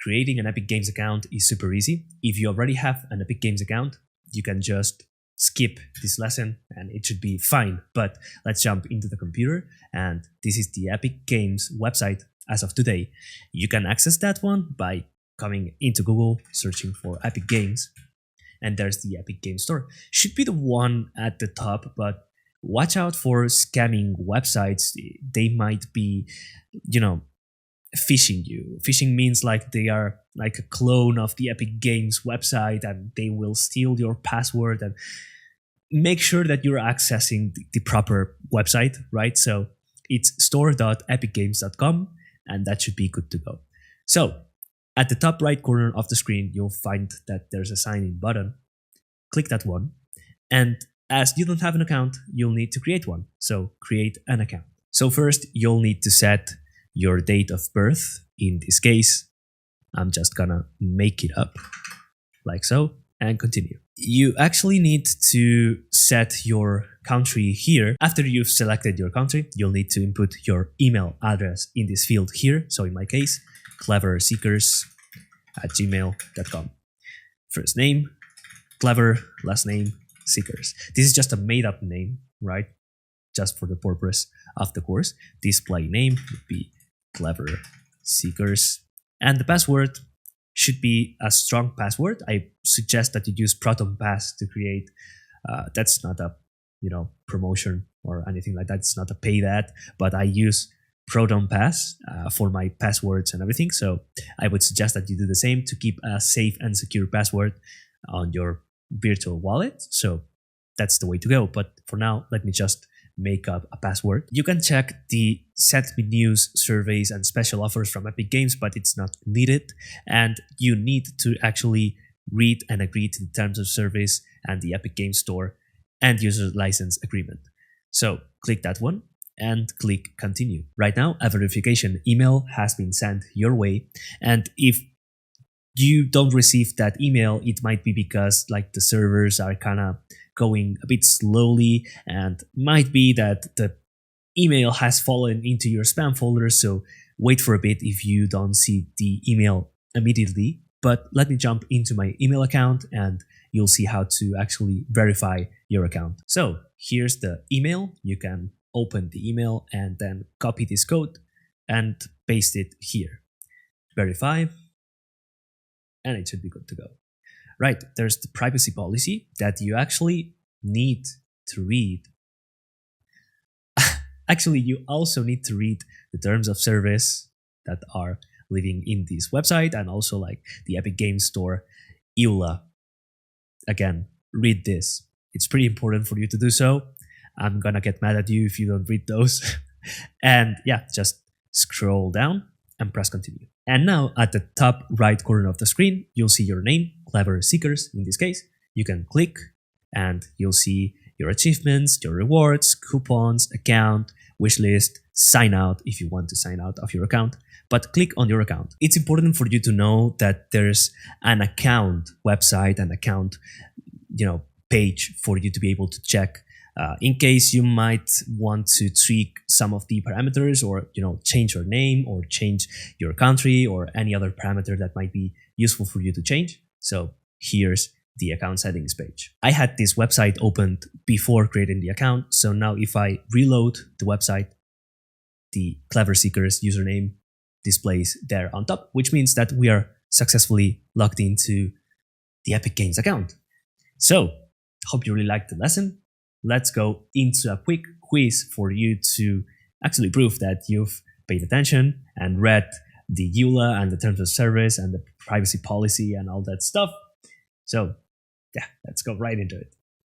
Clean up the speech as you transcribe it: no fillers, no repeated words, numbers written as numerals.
creating an Epic Games account is super easy. If you already have an Epic Games account, you can just skip this lesson and it should be fine. But let's jump into the computer, and this is the Epic Games website as of today. You can access that one by coming into Google, searching for Epic Games, and there's the Epic Games Store. Should be the one at the top, but watch out for scamming websites. They might be, phishing you. Phishing means like they are like a clone of the Epic Games website and they will steal your password. And make sure that you're accessing the proper website, right? So it's store.epicgames.com and that should be good to go. So at the top right corner of the screen, you'll find that there's a sign in button. Click that one. And as you don't have an account, you'll need to create one. So create an account. So first, you'll need to set your date of birth. In this case, I'm just gonna make it up like so and continue. You actually need to set your country here. After you've selected your country, you'll need to input your email address in this field here. So in my case, cleverseekers@gmail.com. First name, Clever, last name, Seekers. This is just a made up name, right? Just for the purpose of the course. Display name would be Clever Seekers. And the password should be a strong password. I suggest that you use Proton Pass to create. That's not a promotion or anything like that. It's not a paid ad, but I use Proton Pass for my passwords and everything. So I would suggest that you do the same to keep a safe and secure password on your virtual wallet. So that's the way to go. But for now, let me just make up a password. You can check the Send Me News, surveys, and special offers from Epic Games, but it's not needed. And you need to actually read and agree to the terms of service and the Epic Games Store and user license agreement. So click that one and click continue. Right now, a verification email has been sent your way. And if you don't receive that email, it might be because like the servers are kind of going a bit slowly, and might be that the email has fallen into your spam folder. So wait for a bit if you don't see the email immediately. But let me jump into my email account and you'll see how to actually verify your account. So here's the email. You can open the email and then copy this code and paste it here. Verify. And it should be good to go. Right, there's the privacy policy that you actually need to read. Actually, you also need to read the terms of service that are living in this website and also like the Epic Games Store EULA. Again, read this. It's pretty important for you to do so. I'm gonna get mad at you if you don't read those. And yeah, just scroll down and press continue. And now at the top right corner of the screen, you'll see your name, Clever Seekers in this case. You can click and you'll see your achievements, your rewards, coupons, account, wishlist, sign out if you want to sign out of your account. But click on your account. It's important for you to know that there's an account website, an account page for you to be able to check in case you might want to tweak some of the parameters or change your name or change your country or any other parameter that might be useful for you to change. So here's the account settings page. I had this website opened before creating the account. So now if I reload the website, the Clever Seekers username displays there on top, which means that we are successfully logged into the Epic Games account. So hope you really liked the lesson. Let's go into a quick quiz for you to actually prove that you've paid attention and read the EULA and the terms of service and the privacy policy and all that stuff. So yeah, let's go right into it.